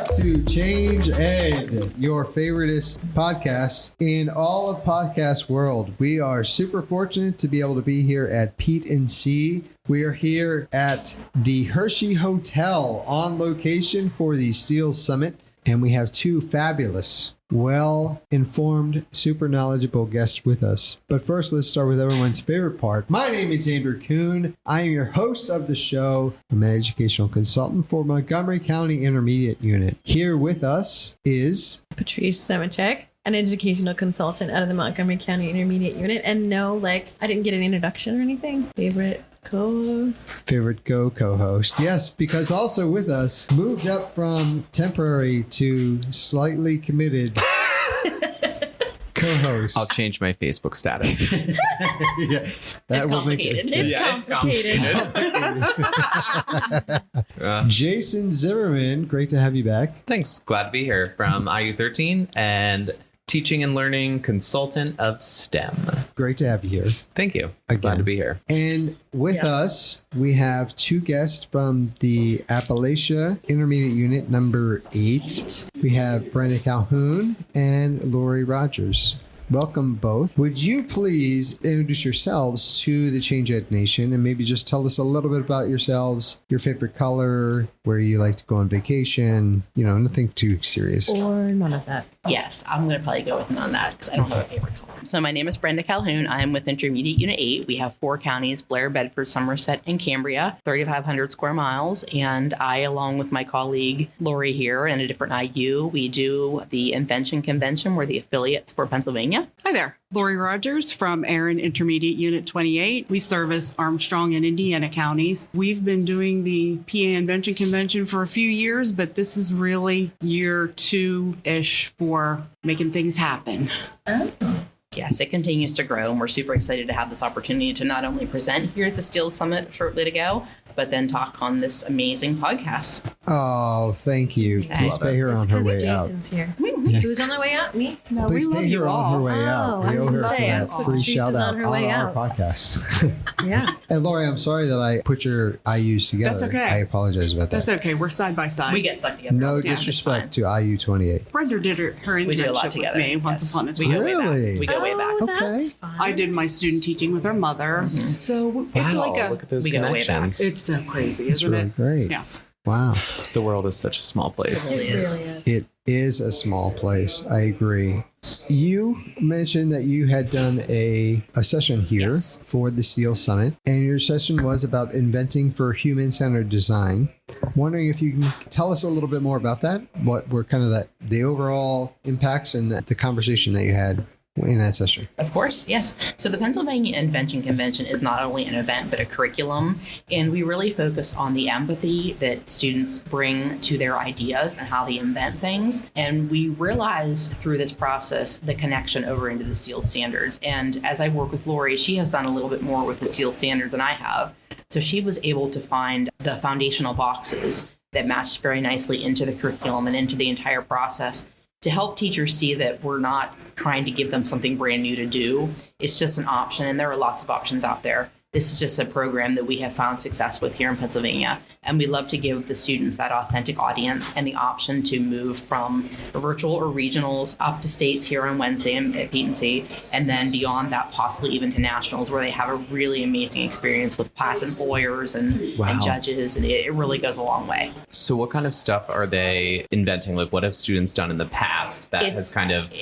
back to Change Ed, your favoriteest podcast in all of podcast world. We are super fortunate to be able to be here at PETE&C. We are here at the Hershey Hotel on location for the Steel Summit, and we have two fabulous, well-informed, super knowledgeable guests with us. But first, let's start with everyone's favorite part. My name is Andrew Kuhn. I am your host of the show. I'm an educational consultant for Montgomery County Intermediate Unit. Here with us is Patrice Semichek, an educational consultant out of the Montgomery County Intermediate Unit. And no, I didn't get an introduction or anything. Favorite co-host. Favorite co-host. Yes, because also with us, moved up from temporary to slightly committed co-host. I'll change my Facebook status. Yeah, that will make it. It's complicated. Jason Zimmerman, great to have you back. Thanks. Glad to be here from IU13 and teaching and learning consultant of STEM. Great to have you here. Thank you. Again. Glad to be here. And with us, we have two guests from the Appalachia Intermediate Unit number 8. We have Brenda Calhoun and Lori Rodgers. Welcome both. Would you please introduce yourselves to the Change Ed Nation and maybe just tell us a little bit about yourselves, your favorite color, where you like to go on vacation, nothing too serious. Or none of that. Yes, I'm going to probably go with none of that because I don't have a favorite color. So my name is Brenda Calhoun. I'm with Intermediate Unit 8. We have 4 counties, Blair, Bedford, Somerset, and Cambria, 3,500 square miles. And I, along with my colleague Lori here and a different IU, we do the Invention Convention. We're the affiliates for Pennsylvania. Hi there. Lori Rodgers from Erin Intermediate Unit 28. We service Armstrong and Indiana counties. We've been doing the PA Invention Convention for a few years, but this is really year 2-ish for making things happen. Yes, it continues to grow, and we're super excited to have this opportunity to not only present here at the Steel Summit shortly to go, but then talk on this amazing podcast. Oh, thank you. Please pay her on her way out. Jason's here. Who's on the way out? Me? No, Please we love pay her you on her all. way out. I We was owe her gonna for say, that free Patrice shout is out on her on way our out. podcast. Yeah. And Lori, I'm sorry that I put your IUs together. That's okay. I apologize about that. That's okay. We're side by side. We get stuck together. No all the time. It's disrespect fine. to IU 28. Brenda did her We do a lot internship with together. me once Yes. upon a We time. go way Really? back. We go way back. Oh, that's Okay. fun. I did my student teaching with her mother. So it's Wow, like look at those we go way back. connections. it's so crazy, It's isn't really it? great. Yeah. Wow. The world is such a small place. It really really is. is. It is a small place. I agree. You mentioned that you had done a session here Yes. for the Steel Summit, and your session was about inventing for human-centered design. Wondering if you can tell us a little bit more about that. What were kind of the overall impacts and the conversation that you had in that session? Of course, yes. So the Pennsylvania Invention Convention is not only an event, but a curriculum. And we really focus on the empathy that students bring to their ideas and how they invent things. And we realize through this process the connection over into the steel standards. And as I work with Lori, she has done a little bit more with the steel standards than I have. So she was able to find the foundational boxes that matched very nicely into the curriculum and into the entire process to help teachers see that we're not trying to give them something brand new to do. It's just an option, and there are lots of options out there. This is just a program that we have found success with here in Pennsylvania, and we love to give the students that authentic audience and the option to move from virtual or regionals up to states here on Wednesday at PETE&C, and then beyond that, possibly even to nationals, where they have a really amazing experience with patent lawyers and judges, and it really goes a long way. So what kind of stuff are they inventing? Like, what have students done in the past that has kind of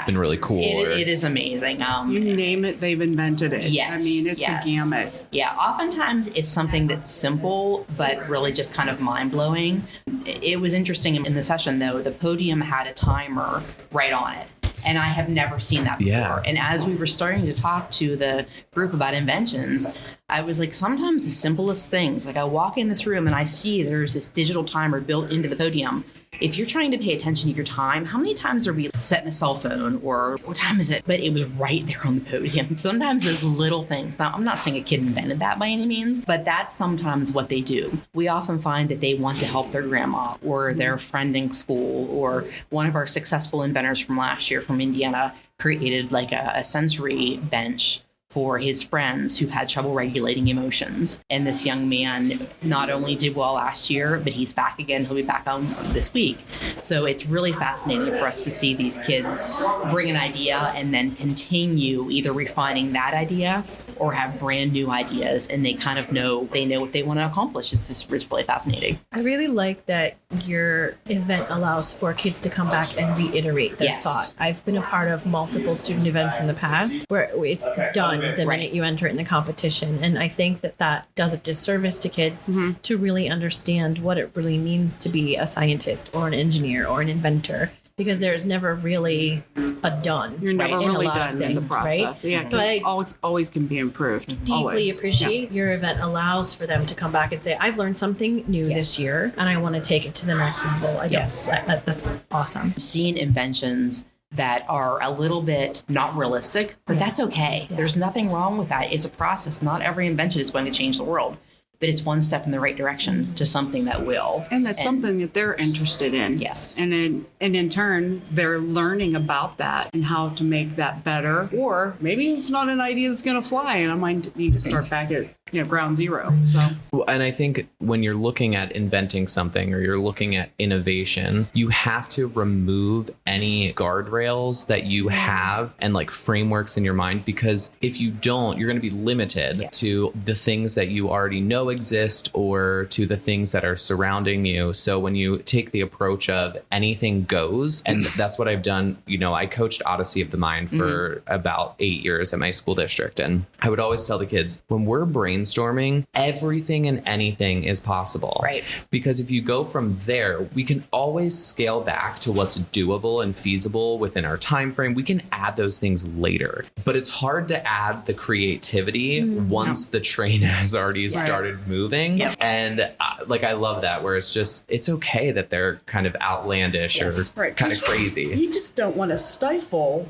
been really cool? It is amazing. You name it, they've invented it. Yes. I mean, it's a gamut. Yeah, oftentimes it's something that's simple, but really just kind of mind-blowing. It was interesting in the session, though, the podium had a timer right on it. And I have never seen that before. Yeah. And as we were starting to talk to the group about inventions, I was like, sometimes the simplest things, like I walk in this room and I see there's this digital timer built into the podium. If you're trying to pay attention to your time, how many times are we setting a cell phone or what time is it? But it was right there on the podium. Sometimes those little things. Now, I'm not saying a kid invented that by any means, but that's sometimes what they do. We often find that they want to help their grandma or their friend in school, or one of our successful inventors from last year from Indiana created like a sensory bench for his friends who had trouble regulating emotions. And this young man not only did well last year, but he's back again. He'll be back on this week. So it's really fascinating for us to see these kids bring an idea and then continue either refining that idea or have brand new ideas, and they kind of know what they want to accomplish. It's really fascinating. I really like that your event allows for kids to come back and reiterate their thought. I've been a part of multiple student events in the past where it's done the minute you enter it in the competition. And I think that does a disservice to kids to really understand what it really means to be a scientist or an engineer or an inventor. Because there's never really a done. You're never really done in the process. Right? Yeah, so I always can be improved. Deeply appreciate your event allows for them to come back and say, I've learned something new this year and I want to take it to the next level. That's awesome. Seeing inventions that are a little bit not realistic, but that's okay. There's nothing wrong with that. It's a process. Not every invention is going to change the world, but it's one step in the right direction to something that will. And that's something that they're interested in. Yes. And in turn, they're learning about that and how to make that better. Or maybe it's not an idea that's going to fly and I might need to start back at ground zero. So. And I think when you're looking at inventing something or you're looking at innovation, you have to remove any guardrails that you have and like frameworks in your mind, because if you don't, you're going to be limited to the things that you already know exist or to the things that are surrounding you. So when you take the approach of anything goes, and that's what I've done, I coached Odyssey of the Mind for about 8 years at my school district. And I would always tell the kids, when we're brainstorming, everything and anything is possible. Right. Because if you go from there, we can always scale back to what's doable and feasible within our time frame. We can add those things later. But it's hard to add the creativity once the train has already started moving. Yep. And I love that, where it's okay that they're kind of outlandish or kind of crazy. You just don't want to stifle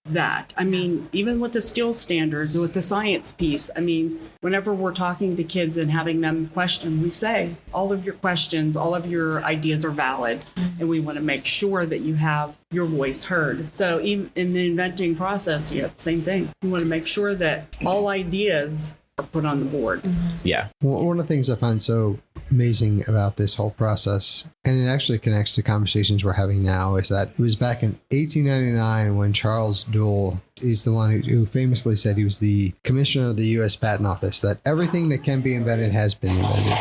that. I mean, even with the skills standards, with the science piece, whenever we're talking to kids and having them question, we say, all of your questions, all of your ideas are valid. And we want to make sure that you have your voice heard. So even in the inventing process, same thing. We want to make sure that all ideas are put on the board. Yeah. Well, one of the things I find so amazing about this whole process, and it actually connects to conversations we're having now, is that it was back in 1899 when Charles Duell, he's the one who famously said, he was the commissioner of the U.S. Patent Office, that everything that can be invented has been invented.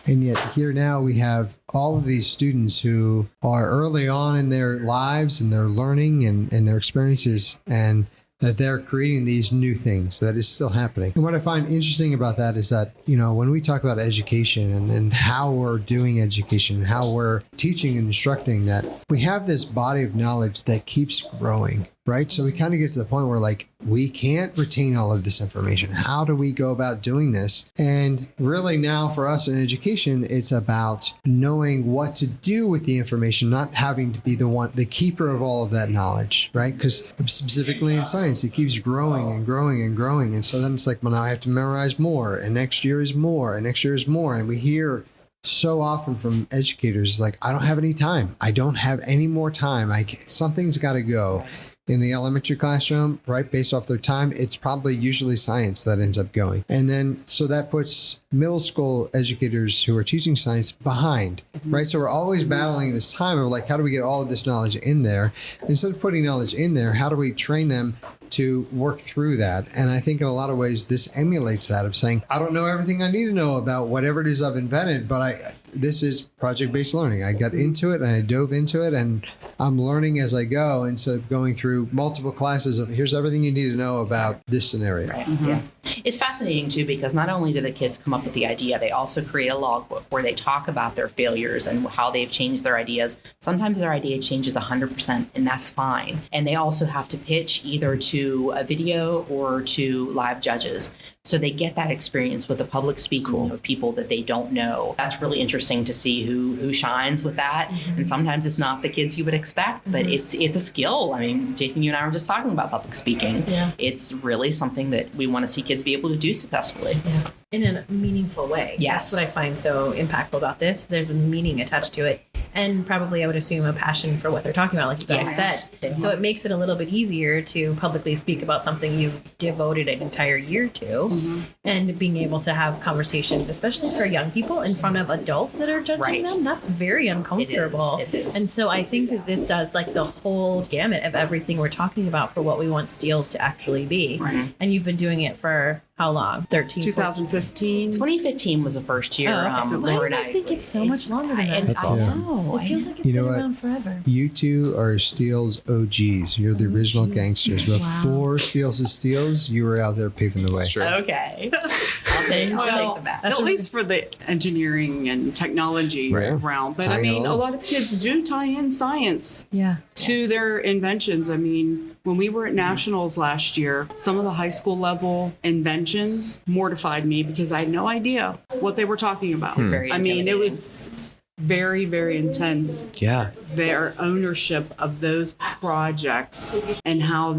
And yet here now we have all of these students who are early on in their lives and they're learning and their experiences, and that they're creating these new things that is still happening. And what I find interesting about that is that, when we talk about education and how we're doing education and how we're teaching and instructing, that we have this body of knowledge that keeps growing, right? So we kind of get to the point where we can't retain all of this information. How do we go about doing this? And really now for us in education, it's about knowing what to do with the information, not having to be the keeper of all of that knowledge, right? Because specifically in science, it keeps growing and growing and growing. And so then it's now I have to memorize more, and next year is more, and next year is more. And we hear so often from educators, I don't have any time. I don't have any more time. Something's got to go. In the elementary classroom, right, based off their time, it's probably usually science that ends up going. And then, so that puts middle school educators who are teaching science behind, right? So we're always battling this time of how do we get all of this knowledge in there? Instead of putting knowledge in there, how do we train them to work through that? And I think in a lot of ways, this emulates that of saying, I don't know everything I need to know about whatever it is I've invented, but this is project-based learning. I got into it and I dove into it and I'm learning as I go instead of going through multiple classes of here's everything you need to know about this scenario. Right. Yeah. It's fascinating too, because not only do the kids come up with the idea, they also create a logbook where they talk about their failures and how they've changed their ideas. Sometimes their idea changes 100%, and that's fine. And they also have to pitch either to a video or to live judges. So they get that experience with the public speaking of people that they don't know. That's really interesting to see who shines with that. And sometimes it's not the kids you would expect, but it's a skill. I mean, Jason, you and I were just talking about public speaking. Yeah. It's really something that we want to see kids be able to do successfully. Yeah. In a meaningful way. Yes. That's what I find so impactful about this. There's a meaning attached to it. and probably I would assume a passion for what they're talking about, like you guys said. So it makes it a little bit easier to publicly speak about something you've devoted an entire year to, and being able to have conversations, especially for young people, in front of adults that are judging them. That's very uncomfortable. It is. And so I think that this does like the whole gamut of everything we're talking about for what we want Steeles to actually be. And you've been doing it for how long? 2015. 2015 was the first year. Why did I think it's so much longer than that? That's awesome. It feels like it's been around forever. You two are Steele's OGs. You're the original gangsters. Before Steele's is Steele's, you were out there paving the way. It's true. Okay. I'll take the back. At least for the engineering and technology realm. But I mean, a lot of kids do tie in science to their inventions. I mean, when we were at nationals last year, some of the high school level inventions mortified me because I had no idea what they were talking about. I mean, it was very, very intense. Yeah. Their ownership of those projects and how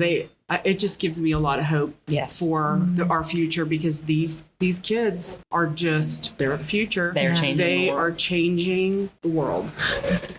it just gives me a lot of hope for our future, because these kids are they're the future. They are changing the world.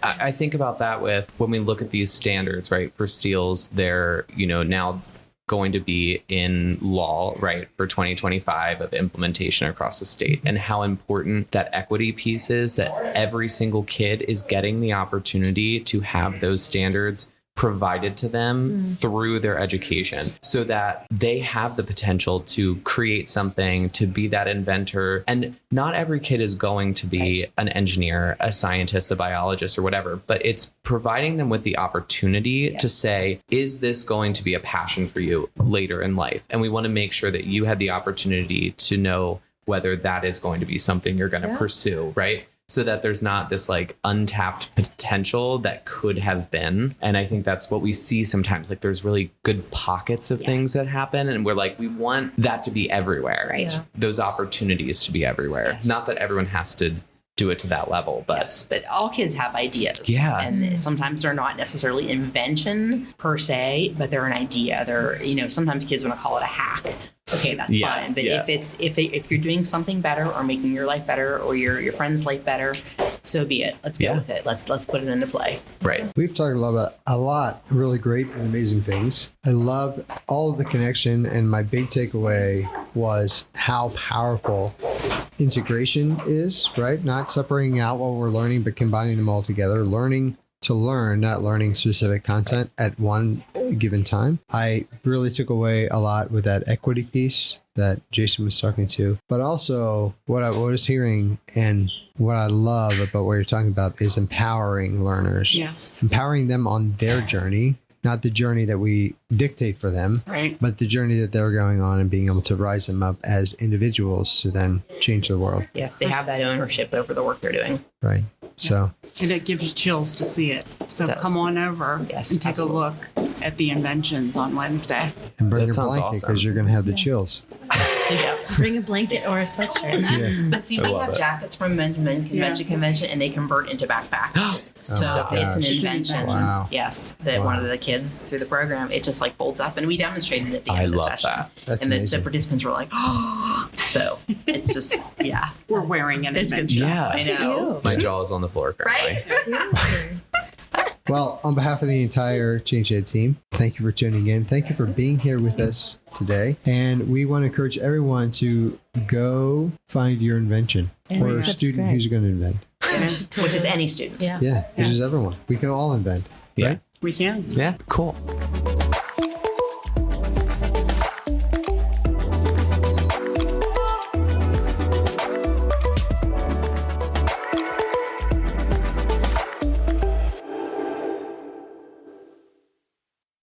I think about that with when we look at these standards, right? For Steeles, they're, now going to be in law, right, for 2025 of implementation across the state, and how important that equity piece is, that every single kid is getting the opportunity to have those standards provided to them through their education, so that they have the potential to create something, to be that inventor. And not every kid is going to be an engineer, a scientist, a biologist, or whatever, but it's providing them with the opportunity to say, is this going to be a passion for you later in life? And we want to make sure that you had the opportunity to know whether that is going to be something you're going to pursue, right? So that there's not this like untapped potential that could have been. And I think that's what we see sometimes. Like there's really good pockets of things that happen. And we're like, we want that to be everywhere. Right. Those opportunities to be everywhere. Yes. Not that everyone has to do it to that level, but all kids have ideas. Yeah. And sometimes they're not necessarily invention per se, but they're an idea. They're, sometimes kids want to call it a hack. Okay, that's fine. But if you're doing something better or making your life better or your friend's life better, so be it. Let's go with it. Let's put it into play. Right. We've talked about a lot of really great and amazing things. I love all of the connection, and my big takeaway was how powerful integration is, right? Not separating out what we're learning, but combining them all together. Learning to learn, not learning specific content at one given time. I really took away a lot with that equity piece that Jason was talking to, but also what I was hearing and what I love about what you're talking about is empowering learners. Yes. Empowering them on their journey, not the journey that we dictate for them, but the journey that they're going on, and being able to rise them up as individuals to then change the world. Yes, they have that ownership over the work they're doing. Right. So. And it gives you chills to see it. So come on over and take a look at the inventions on Wednesday. And bring That your sounds blanket, because awesome. you're going to have the chills. Bring a blanket or a sweatshirt. But see, we have jackets from Invention Convention, and they convert into backpacks. So it's an invention. Wow. Yes, that one of the kids through the program, it just like folds up, and we demonstrated at the end I of the love session. that. That's and the amazing. participants were like, oh, so it's just We're wearing an There's good invention. Yeah. I know. My jaw is on the floor currently. Right? Seriously. Well, on behalf of the entire Change Ed team, thank you for tuning in. Thank you for being here with us today. And we want to encourage everyone to go find your invention or a student who's going to invent. Which is any student. Yeah, which is everyone. We can all invent. Yeah. Right? We can. Yeah. Cool.